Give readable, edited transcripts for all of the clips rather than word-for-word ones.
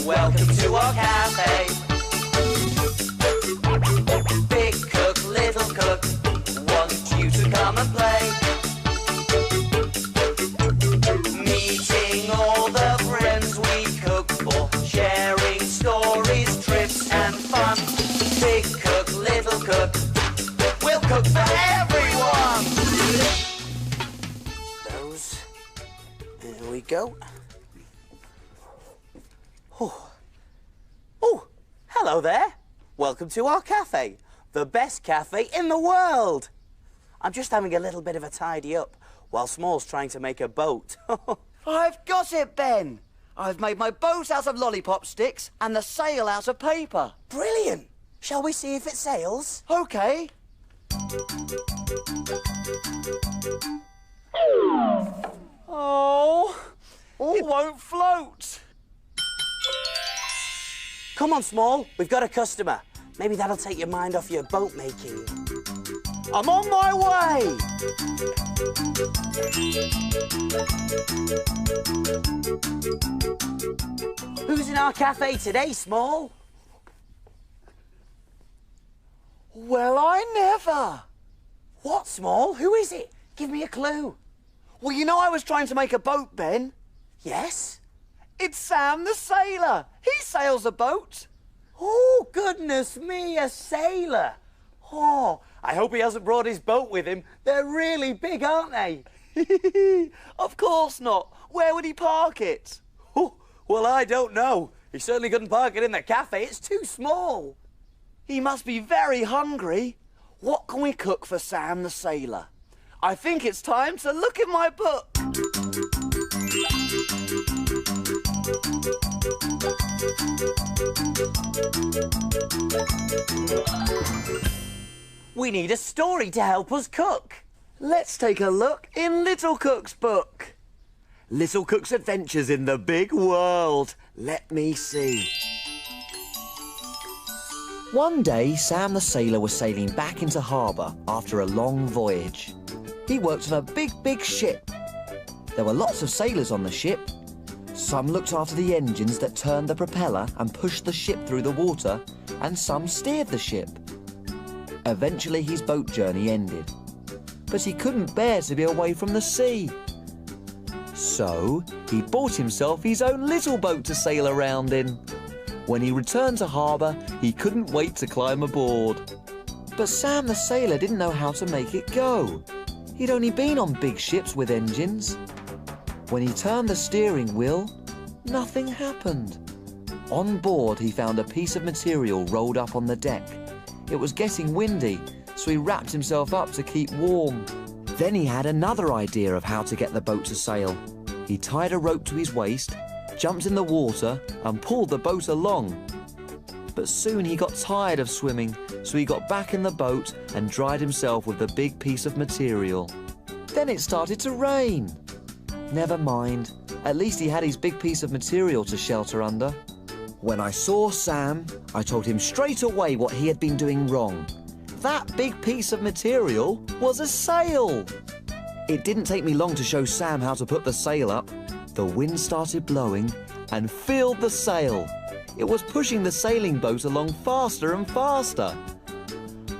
Welcome to our cafe. Big cook, little cook, want you to come and play. Meeting all the friends we cook for, sharing stories, trips and fun. Big cook, little cook, we'll cook for everyone. There we go. Oh, hello there. Welcome to our cafe, the best cafe in the world. I'm just having a little bit of a tidy up while Small's trying to make a boat. I've got it, Ben. I've made my boat out of lollipop sticks and the sail out of paper. Brilliant. Shall we see if it sails? OK. Oh, it won't float. Come on, Small. We've got a customer. Maybe that'll take your mind off your boat making. I'm on my way. Who's in our cafe today, Small? Well, I never. What, Small? Who is it? Give me a clue. Well, you know I was trying to make a boat, Ben. Yes? It's Sam the sailor. He sails a boat. Oh, goodness me, a sailor. Oh, I hope he hasn't brought his boat with him. They're really big, aren't they? Of course not. Where would he park it? Oh, well, I don't know. He certainly couldn't park it in the cafe. It's too small. He must be very hungry. What can we cook for Sam the sailor? I think it's time to look in my book. We need a story to help us cook. Let's take a look in Little Cook's book. Little Cook's Adventures in the Big World. Let me see. One day, Sam the sailor was sailing back into harbour after a long voyage. He worked on a big ship. There were lots of sailors on the ship. Some looked after the engines that turned the propeller and pushed the ship through the water, and some steered the ship. Eventually, his boat journey ended. But he couldn't bear to be away from the sea. So, he bought himself his own little boat to sail around in. When he returned to harbour, he couldn't wait to climb aboard. But Sam the sailor didn't know how to make it go. He'd only been on big ships with engines. When he turned the steering wheel, nothing happened. On board, he found a piece of material rolled up on the deck. It was getting windy, so he wrapped himself up to keep warm. Then he had another idea of how to get the boat to sail. He tied a rope to his waist, jumped in the water and pulled the boat along. But soon he got tired of swimming, so he got back in the boat and dried himself with the big piece of material. Then it started to rain. Never mind, at least he had his big piece of material to shelter under. When I saw Sam, I told him straight away what he had been doing wrong. That big piece of material was a sail. It didn't take me long to show Sam how to put the sail up. The wind started blowing and filled the sail. It was pushing the sailing boat along faster and faster.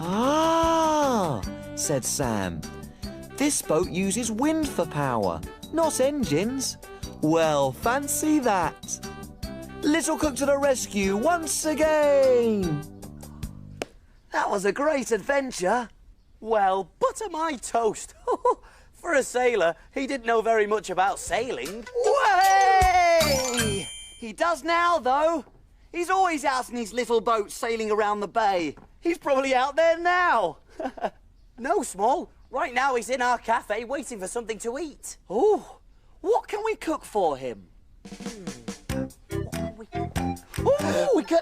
Ah, said Sam. This boat uses wind for power, not engines. Well, fancy that. Little Cook to the rescue once again. That was a great adventure. Well, butter my toast. For a sailor, he didn't know very much about sailing. Way! He does now, though. He's always out in his little boat sailing around the bay. He's probably out there now. No, Small. Right now he's in our cafe waiting for something to eat. Oh, what can we cook for him? Oh, we could...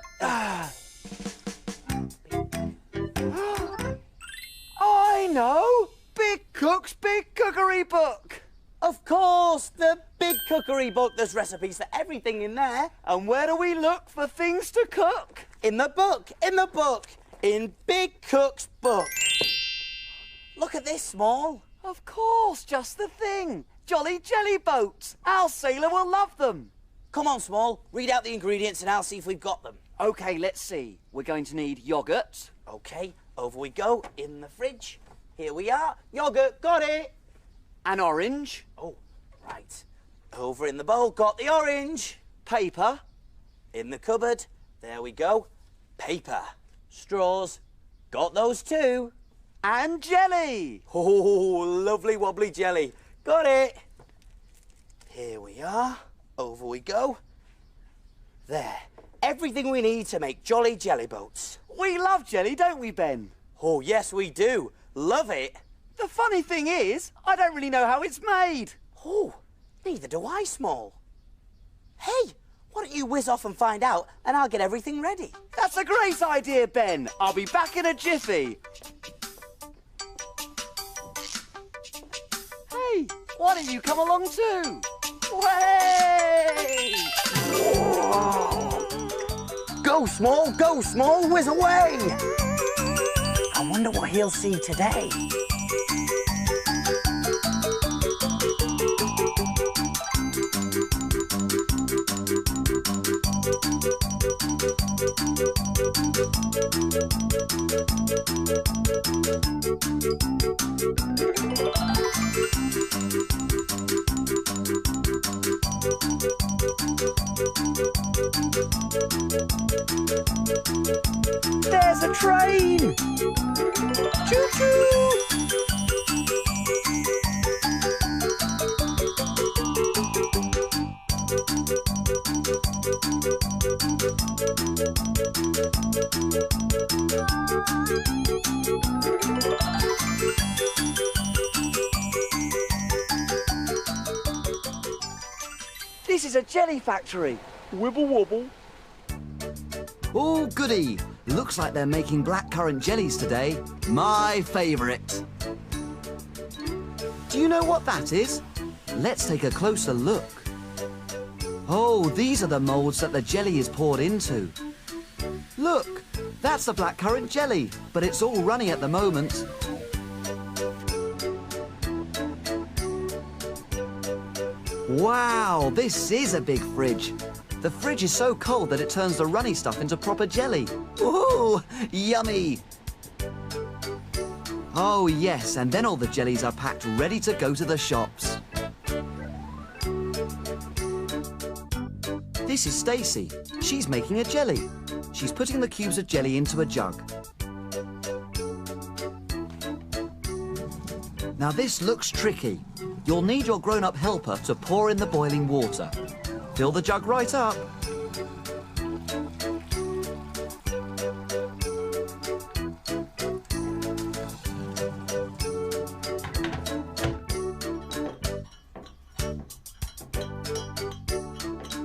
I know! Big Cook's Big Cookery book! Of course, the Big Cookery book. There's recipes for everything in there. And where do we look for things to cook? In the book, in Big Cook's book. Look at this, Small. Of course, just the thing. Jolly jelly boats. Our sailor will love them. Come on, Small. Read out the ingredients and I'll see if we've got them. OK, let's see. We're going to need yoghurt. OK, over we go. In the fridge. Here we are. Yoghurt, got it. An orange. Oh, right. Over in the bowl, got the orange. Paper. In the cupboard. There we go. Paper. Straws. Got those too. And jelly. Oh, lovely wobbly jelly. Got it. Here we are. Over we go. There. Everything we need to make jolly jelly boats. We love jelly, don't we, Ben? Oh, yes, we do. Love it. The funny thing is, I don't really know how it's made. Oh, neither do I, Small. Hey, why don't you whiz off and find out, and I'll get everything ready. That's a great idea, Ben. I'll be back in a jiffy. Hey, why don't you come along too? Way! Go, Small, whiz away! I wonder what he'll see today. There's a train! Choo-choo! This is a jelly factory. Wibble wobble. Oh, goody. Looks like they're making blackcurrant jellies today. My favourite. Do you know what that is? Let's take a closer look. Oh, these are the moulds that the jelly is poured into. Look, that's the blackcurrant jelly, but it's all running at the moment. Wow, this is a big fridge. The fridge is so cold that it turns the runny stuff into proper jelly. Ooh, yummy! Oh yes, and then all the jellies are packed ready to go to the shops. This is Stacy. She's making a jelly. She's putting the cubes of jelly into a jug. Now this looks tricky. You'll need your grown-up helper to pour in the boiling water. Fill the jug right up.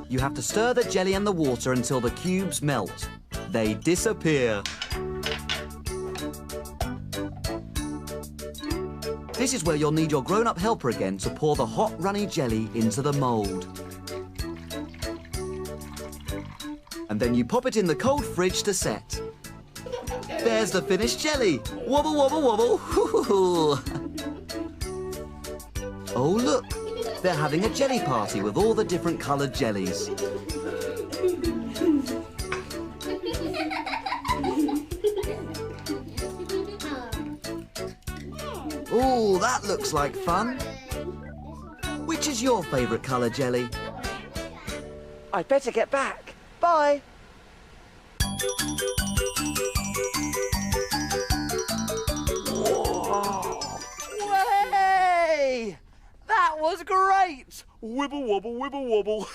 You have to stir the jelly and the water until the cubes melt. They disappear. This is where you'll need your grown-up helper again to pour the hot, runny jelly into the mould. And then you pop it in the cold fridge to set. There's the finished jelly. Wobble, wobble, wobble. Hoo-hoo-hoo. Oh, look. They're having a jelly party with all the different coloured jellies. Ooh, that looks like fun. Which is your favourite colour jelly? I'd better get back. Bye. Way! That was great! Wibble wobble, wibble wobble.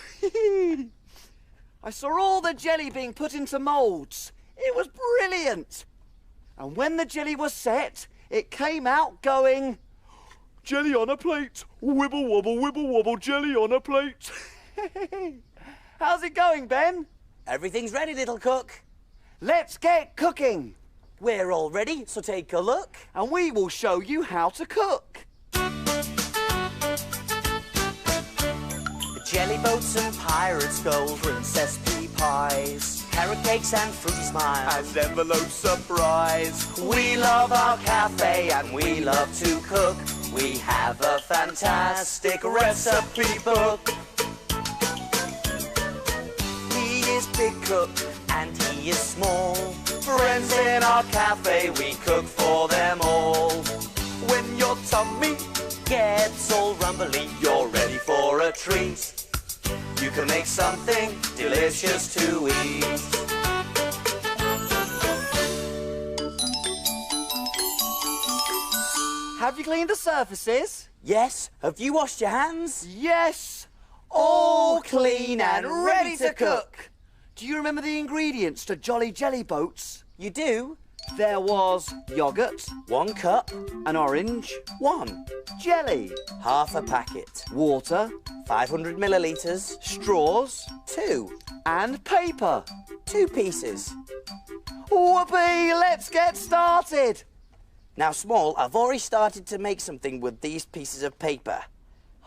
I saw all the jelly being put into moulds. It was brilliant. And when the jelly was set, it came out going, jelly on a plate, wibble wobble, jelly on a plate. How's it going, Ben? Everything's ready, little cook. Let's get cooking. We're all ready, so take a look. And we will show you how to cook. Jelly boats and pirates, gold princess pea pies, carrot cakes and fruity smiles, And envelope surprise. We love our cafe and we love to cook. We have a fantastic recipe book. cook, and he is small. Friends in our cafe, we cook for them all. When your tummy gets all rumbly, you're ready for a treat. You can make something delicious to eat. Have you cleaned the surfaces? Yes. Have you washed your hands? Yes! All clean and ready to cook. Do you remember the ingredients to Jolly Jelly Boats? You do? There was yoghurt, 1 cup, an orange, 1. jelly, Half a packet. water, 500 millilitres. straws, 2. and paper. 2 pieces. Whoopee! Let's get started! Now, Small, I've already started to make something with these pieces of paper.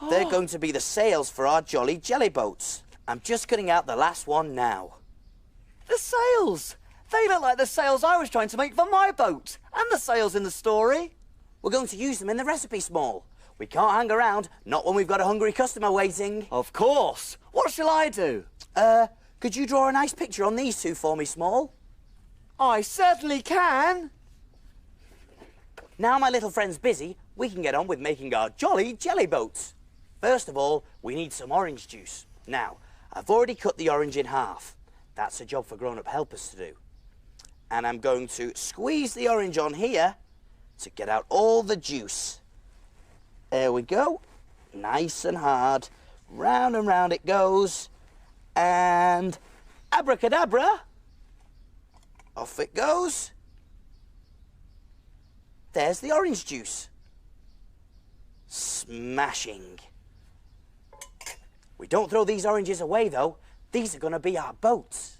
They're going to be the sails for our Jolly Jelly Boats. I'm just cutting out the last one now. The sails! They look like the sails I was trying to make for my boat, and the sails in the story. We're going to use them in the recipe, Small. We can't hang around, not when we've got a hungry customer waiting. Of course! What shall I do? Could you draw a nice picture on these two for me, Small? I certainly can! Now my little friend's busy, we can get on with making our Jolly Jelly Boats. First of all, we need some orange juice. Now, I've already cut the orange in half. That's a job for grown-up helpers to do. And I'm going to squeeze the orange on here to get out all the juice. There we go. Nice and hard. Round and round it goes. And abracadabra. Off it goes. There's the orange juice. Smashing. We don't throw these oranges away, though. These are going to be our boats.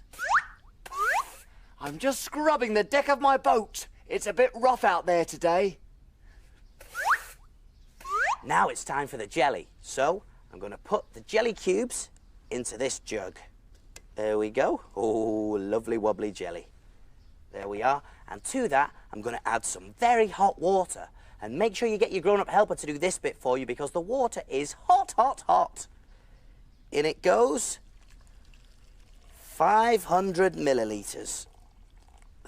I'm just scrubbing the deck of my boat. It's a bit rough out there today. Now it's time for the jelly. So I'm going to put the jelly cubes into this jug. There we go. Oh, lovely wobbly jelly. There we are. And to that, I'm going to add some very hot water. And make sure you get your grown-up helper to do this bit for you because the water is hot, hot, hot. In it goes. 500 millilitres.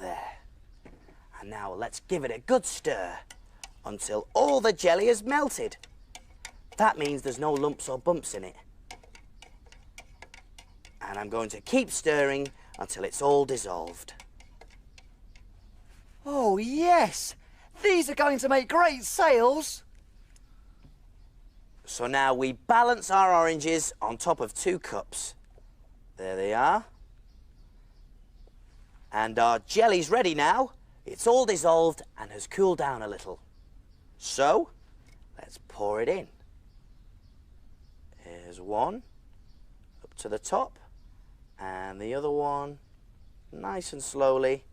There. And now let's give it a good stir until all the jelly is melted. That means there's no lumps or bumps in it. And I'm going to keep stirring until it's all dissolved. Oh, yes! These are going to make great sails. So now we balance our oranges on top of 2 cups. There they are. And our jelly's ready now. It's all dissolved and has cooled down a little. So, let's pour it in. Here's one, up to the top, and the other one, nice and slowly.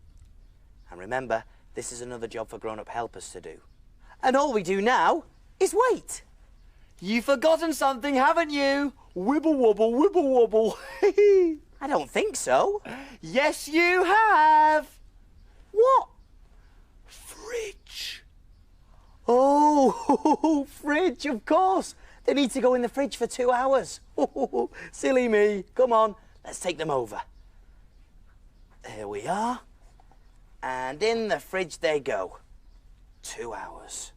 And remember, this is another job for grown-up helpers to do. And all we do now is wait. You've forgotten something, haven't you? Wibble wobble, wibble wobble. I don't think so. Yes, you have. What? Fridge. Oh, fridge, of course. They need to go in the fridge for 2 hours. Silly me. Come on, let's take them over. There we are. And in the fridge they go. 2 hours.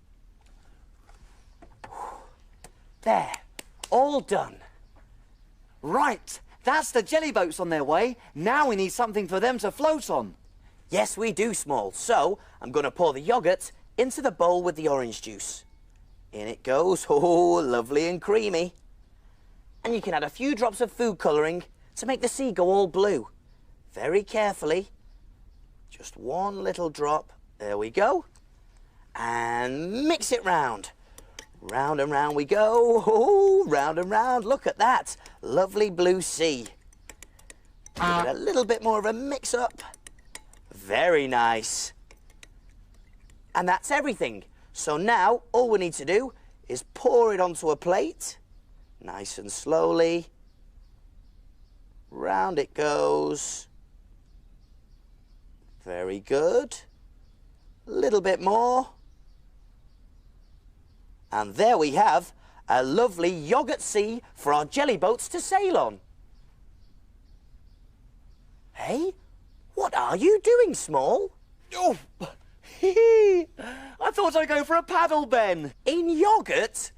There, all done. Right, that's the jelly boats on their way. Now we need something for them to float on. Yes, we do, Small. So, I'm going to pour the yoghurt into the bowl with the orange juice. In it goes. Oh, lovely and creamy. And you can add a few drops of food colouring to make the sea go all blue. Very carefully. Just one little drop. There we go. And mix it round. Round and round we go. Oh, round and round. Look at that. Lovely blue sea. Give it a little bit more of a mix-up. Very nice. And that's everything. So now, all we need to do is pour it onto a plate. Nice and slowly. Round it goes. Very good. A little bit more. And there we have a lovely yoghurt sea for our jelly boats to sail on. Hey, what are you doing, Small? Oh, I thought I'd go for a paddle, Ben. In yoghurt?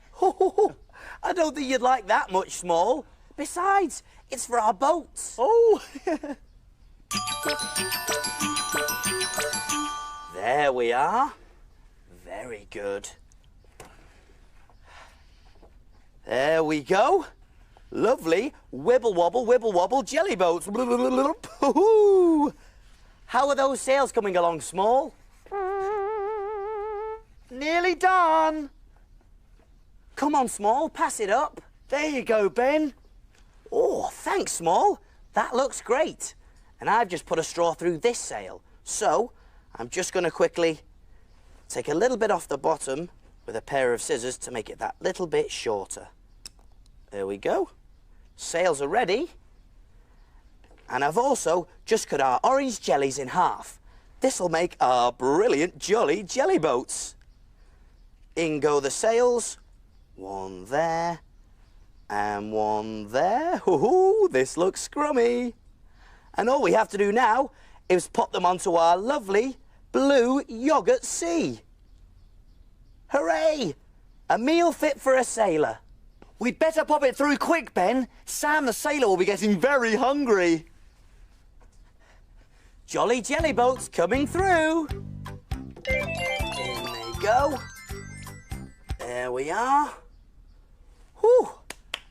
I don't think you'd like that much, Small. Besides, it's for our boats. Oh. There we are. Very good. There we go. Lovely wibble wobble jelly boats. How are those sails coming along, Small? Nearly done. Come on, Small, pass it up. There you go, Ben. Oh, thanks, Small. That looks great. And I've just put a straw through this sail. So, I'm just going to quickly take a little bit off the bottom with a pair of scissors to make it that little bit shorter. There we go. Sails are ready. And I've also just cut our orange jellies in half. This'll make our brilliant jolly jelly boats. In go the sails. One there. And one there. Hoo-hoo, this looks scrummy. And all we have to do now is pop them onto our lovely blue yoghurt sea. Hooray! A meal fit for a sailor. We'd better pop it through quick, Ben. Sam the sailor will be getting very hungry. Jolly jelly boats coming through. In they go. There we are. Whew,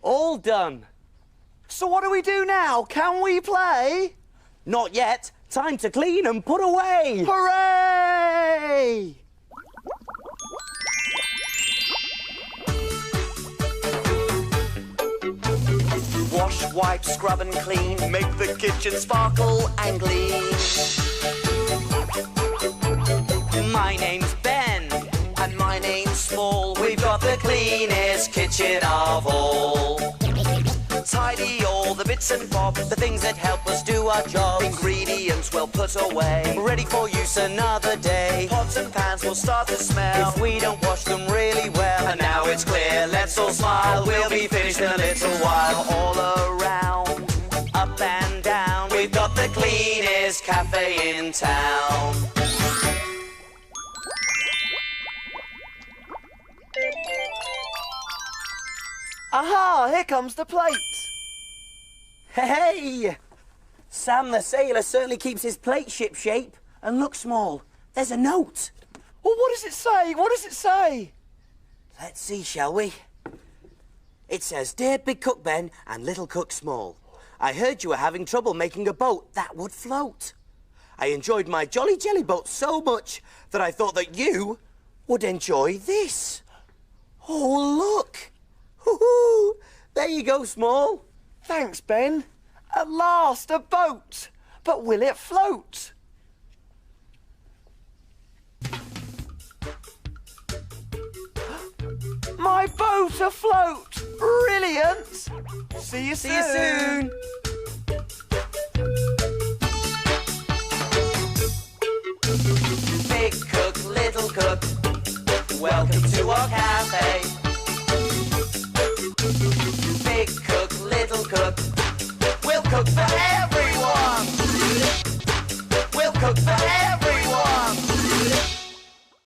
all done. So what do we do now? Can we play? Not yet. Time to clean and put away. Hooray! Wash, wipe, scrub and clean. Make the kitchen sparkle and gleam. My name's Ben. And my name's Small. We've got the cleanest kitchen of all. Tidy all the bits and bobs, The things that help us do our jobs. ingredients well put away. Ready for use another day. Pots and pans will start to smell. If we don't wash them really well. And now it's clear, let's all smile. We'll be finished in a little while. All around, Up and down. we've got the cleanest cafe in town. Aha, here comes the plate. Hey! Sam the sailor certainly keeps his plate ship shape. And look, Small, there's a note. Well, what does it say? What does it say? Let's see, shall we? It says, Dear Big Cook Ben and Little Cook Small, I heard you were having trouble making a boat that would float. I enjoyed my Jolly Jelly boat so much that I thought that you would enjoy this. Oh, look! Hoo-hoo! There you go, Small. Thanks, Ben. At last, a boat. But will it float? My boat afloat! Brilliant! See you soon! See you soon. Big cook, little cook, welcome to our cafe. Big cook, little cook, we'll cook forever.